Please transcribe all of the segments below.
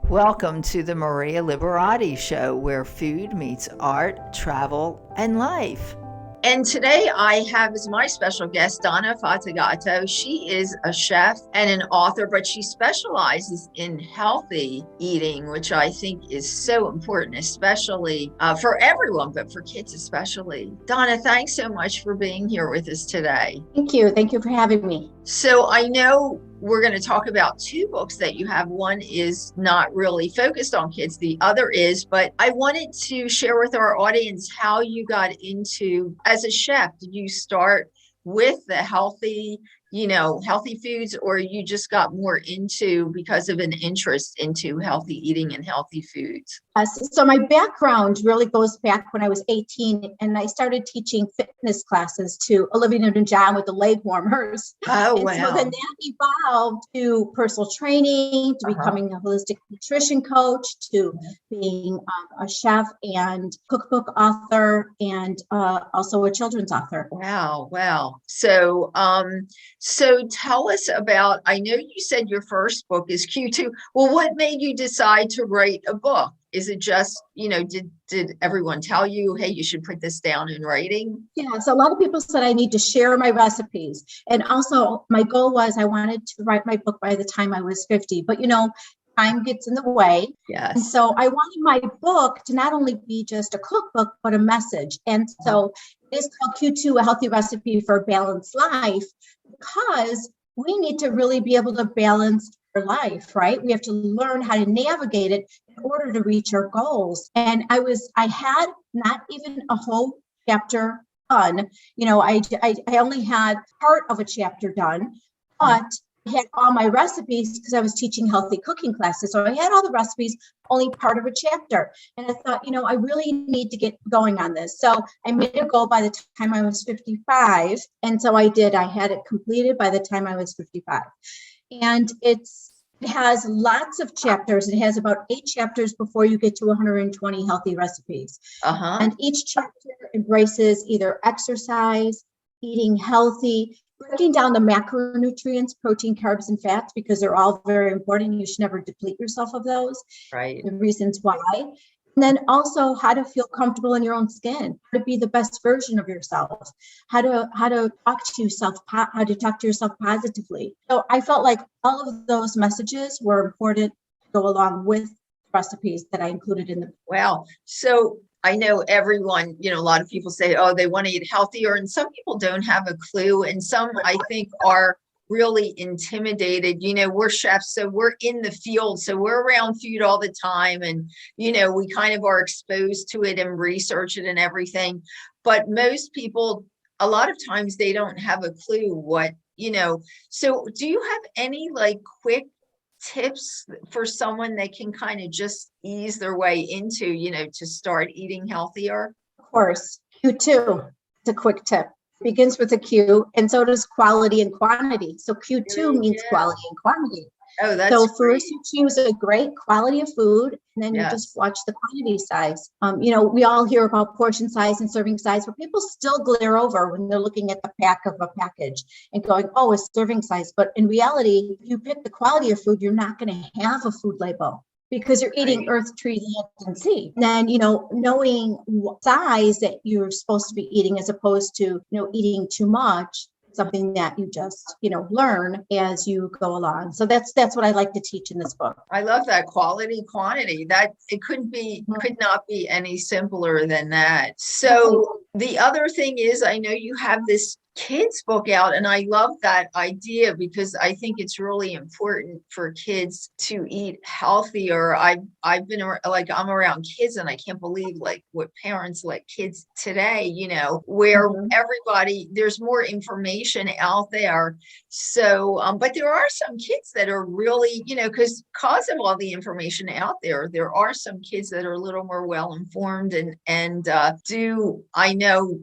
Welcome to the Maria Liberati Show, where food meets art, travel, and life. And today I have as my special guest, Donna Fatigato. She is a chef and an author, but she specializes in healthy eating, which I think is so important, especially for everyone, but for kids especially. Donna, thanks so much for being here with us today. Thank you. Thank you for having me. So I know we're going to talk about two books that you have. One is not really focused on kids, the other is, but I wanted to share with our audience how you got into, as a chef, did you start with the healthy foods, or you just got more into because of an interest into healthy eating and healthy foods? So my background really goes back when I was 18, and I started teaching fitness classes to Olivia Newton-John with the leg warmers. Oh, and wow. So then that evolved to personal training, to becoming a holistic nutrition coach, to being a chef and cookbook author, and also a children's author. Wow. So tell us about, I know you said your first book is Q2. Well, what made you decide to write a book? Is it just, did everyone tell you, hey, you should put this down in writing? Yeah, so a lot of people said I need to share my recipes. And also my goal was I wanted to write my book by the time I was 50, but time gets in the way. Yes. And so I wanted my book to not only be just a cookbook, but a message. And so it is called Q2, A Healthy Recipe for a Balanced Life, because we need to really be able to balance our life, right? We have to learn how to navigate it in order to reach our goals. And I had not even a whole chapter done. I only had part of a chapter done, but I had all my recipes because I was teaching healthy cooking classes. So I had all the recipes, only part of a chapter. And I thought, I really need to get going on this. So I made a goal by the time I was 55. And so I did. I had it completed by the time I was 55. And it has lots of chapters. It has about 8 chapters before you get to 120 healthy recipes. And each chapter embraces either exercise, eating healthy, breaking down the macronutrients, protein, carbs, and fats, because they're all very important. You should never deplete yourself of those. Right. The reasons why. And then also how to feel comfortable in your own skin, how to be the best version of yourself, how to talk to yourself positively. So I felt like all of those messages were important to go along with recipes that I included in the book. Wow. So I know everyone, a lot of people say, oh, they want to eat healthier, and some people don't have a clue, and some I think are really intimidated. We're chefs, so we're in the field, so we're around food all the time, and we kind of are exposed to it and research it and everything. But most people, a lot of times, they don't have a clue what. So do you have any quick tips for someone that can kind of just ease their way into, to start eating healthier? Of course, Q2, it's a quick tip. It begins with a Q, and so does quality and quantity. So Q2 means quality and quantity. Oh, that's so great. First you choose a great quality of food, and then you just watch the quantity size. We all hear about portion size and serving size, but people still glare over when they're looking at the back of a package and going, oh, it's serving size. But in reality, if you pick the quality of food, you're not going to have a food label, because you're eating earth, tree, land, and sea. Then, knowing what size that you're supposed to be eating, as opposed to, eating too much, something that you just, learn as you go along. So that's what I like to teach in this book. I love that quality, quantity. That it could not be any simpler than that. So the other thing is, I know you have this kids book out, and I love that idea because I think it's really important for kids to eat healthier. I've been I'm around kids, and I can't believe what parents like kids today, where everybody, there's more information out there. So but there are some kids that are really, because of all the information out there are some kids that are a little more well informed and do I know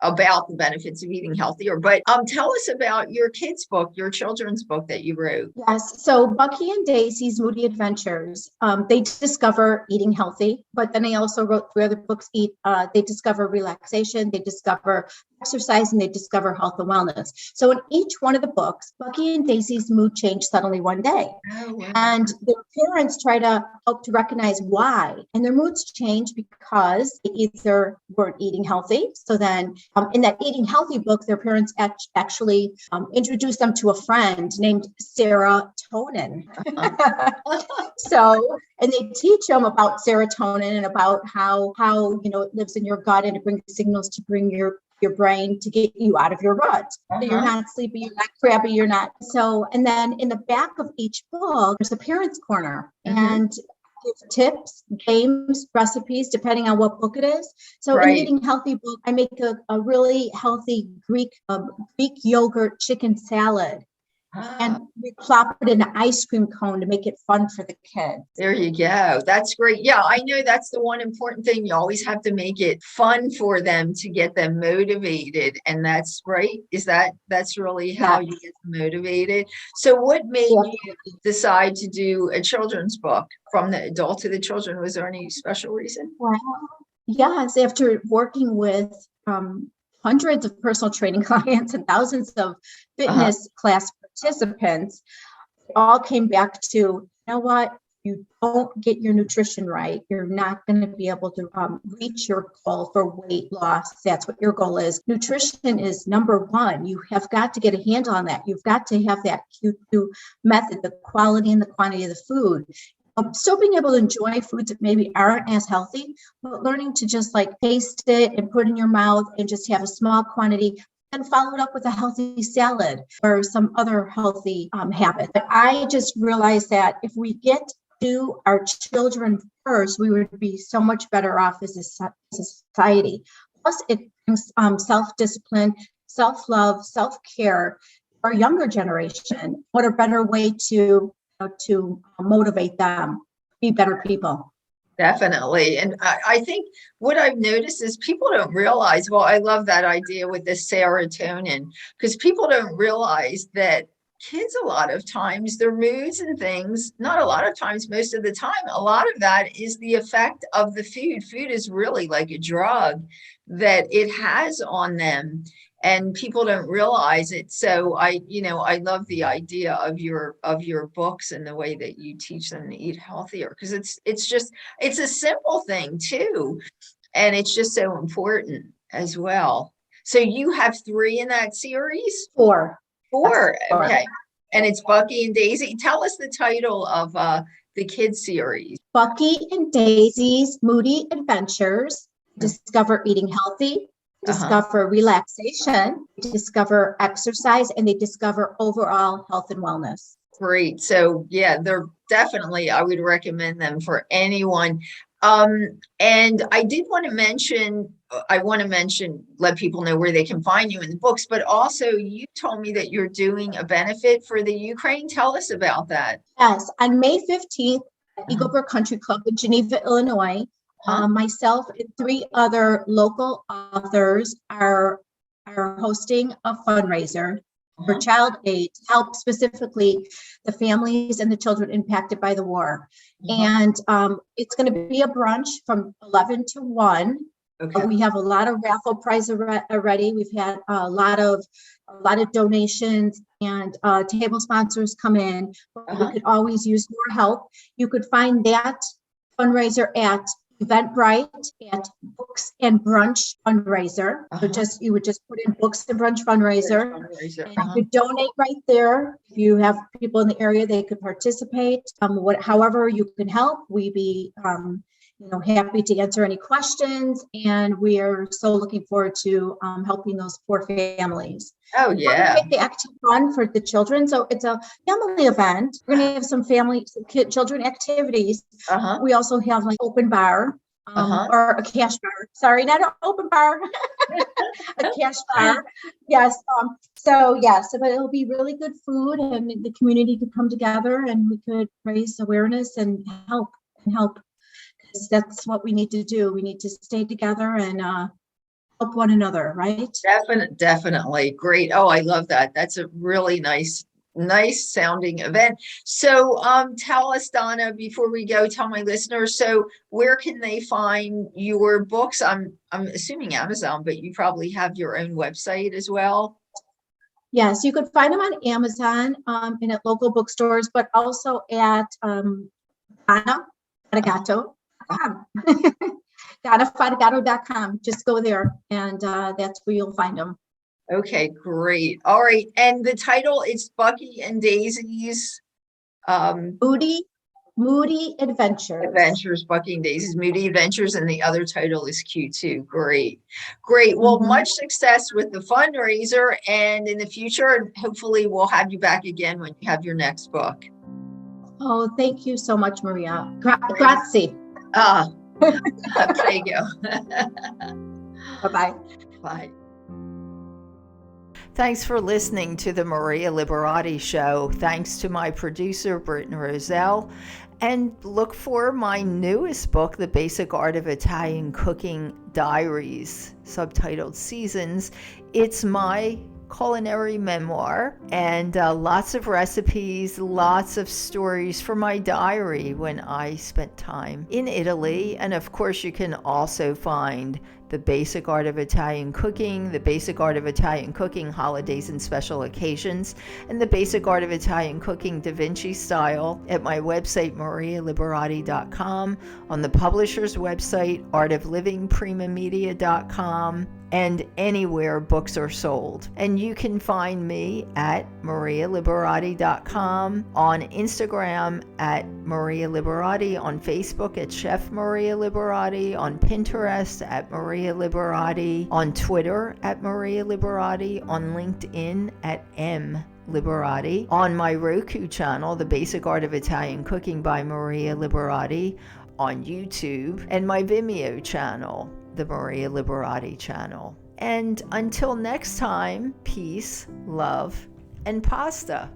about the benefits of eating healthier. But tell us about your kids' book, your children's book that you wrote. Yes. So Bucky and Daisy's Moody Adventures, they discover eating healthy, but then they also wrote 3 other books. They discover relaxation, they discover exercise, and they discover health and wellness. So in each one of the books, Bucky and Daisy's mood changed suddenly one day. Oh, wow. And their parents try to help to recognize why. And their moods change because they either weren't eating healthy. So then in that eating healthy book, their parents actually introduced them to a friend named serotonin. So, and they teach them about serotonin and about how it lives in your gut and it brings signals to bring your brain to get you out of your rut. So you're not sleepy, you're not crabby, you're not. So, and then in the back of each book, there's a parent's corner and tips, games, recipes, depending on what book it is. So in Eating Healthy book, I make a really healthy Greek yogurt chicken salad. And we plop it in an ice cream cone to make it fun for the kids. There you go. That's great. Yeah, I know that's the one important thing. You always have to make it fun for them to get them motivated. And that's right. That's really how you get them motivated. So what made you decide to do a children's book from the adult to the children? Was there any special reason? Well, yes, after working with hundreds of personal training clients and thousands of fitness class participants, all came back to, you know what, you don't get your nutrition right, you're not going to be able to reach your goal for weight loss. That's what your goal is. Nutrition is number one. You have got to get a handle on that. You've got to have that Q2 method, the quality and the quantity of the food. Still being able to enjoy foods that maybe aren't as healthy, but learning to just like taste it and put it in your mouth and just have a small quantity and follow it up with a healthy salad or some other healthy habit. But I just realized that if we get to our children first, we would be so much better off as a society. Plus, it brings self-discipline, self-love, self-care for our younger generation. What a better way to motivate them, be better people. Definitely. And I think what I've noticed is people don't realize, well, I love that idea with the serotonin, because people don't realize that kids, a lot of times, their moods and things, not a lot of times, most of the time, a lot of that is the effect of the food. Food is really like a drug that it has on them. And people don't realize it. So I love the idea of your books and the way that you teach them to eat healthier, because it's a simple thing too. And it's just so important as well. So you have 3 in that series? Four. Okay. And it's Bucky and Daisy. Tell us the title of the kids series. Bucky and Daisy's Moody Adventures, Discover Eating Healthy, discover relaxation, discover exercise, and they discover overall health and wellness. Great. So yeah, they're definitely, I would recommend them for anyone. And I want to mention, let people know where they can find you in the books, but also you told me that you're doing a benefit for the Ukraine. Tell us about that. Yes, on May 15th at Eagle Brook Country Club in Geneva, Illinois, myself and 3 other local authors are hosting a fundraiser for child aid to help specifically the families and the children impacted by the war. And it's going to be a brunch from 11 to 1. Okay. We have a lot of raffle prizes already. We've had a lot of donations and table sponsors come in. We could always use more help. You could find that fundraiser at Eventbrite at Books and Brunch Fundraiser. So you would just put in Books and Brunch Fundraiser. And you could donate right there. If you have people in the area, they could participate. However you can help, we'd be happy to answer any questions. And we are so looking forward to helping those poor families. Oh, yeah. Make the active fun for the children. So it's a family event. We're going to have some children activities. We also have like open bar or a cash bar. Sorry, not an open bar, a cash bar. Yes. So but it'll be really good food, and the community could come together, and we could raise awareness and help. That's what we need to do. We need to stay together and help one another, right? Definitely. Great. Oh, I love that. That's a really nice nice sounding event. So tell us, Donna, before we go, tell my listeners, so where can they find your books? I'm assuming Amazon, but you probably have your own website as well. Yes, you could find them on Amazon and at local bookstores, but also at Donna Fatigato. DonnaFatigato.com. Just go there, and that's where you'll find them. Okay, great. All right. And the title is Bucky and Daisy's Moody Adventures. Bucky and Daisy's Moody Adventures, and the other title is Q2. Great. Great. Well, much success with the fundraiser, and in the future, hopefully we'll have you back again when you have your next book. Oh, thank you so much, Maria. Grazie. Prego. Bye-bye. Bye. Thanks for listening to the Maria Liberati Show. Thanks to my producer, Britton Roselle. And look for my newest book, The Basic Art of Italian Cooking Diaries, subtitled Seasons. It's my culinary memoir, and lots of recipes, lots of stories from my diary when I spent time in Italy. And of course, you can also find The Basic Art of Italian Cooking, The Basic Art of Italian Cooking Holidays and Special Occasions, and The Basic Art of Italian Cooking Da Vinci Style at my website, marialiberati.com, on the publisher's website, artoflivingprimamedia.com, and anywhere books are sold. And you can find me at marialiberati.com, on Instagram at Maria Liberati, on Facebook at Chef Maria Liberati, on Pinterest at Maria Liberati, on Twitter at Maria Liberati, on LinkedIn at M Liberati, on my Roku channel, The Basic Art of Italian Cooking by Maria Liberati, on YouTube, and my Vimeo channel, the Maria Liberati channel. And until next time, peace, love, and pasta.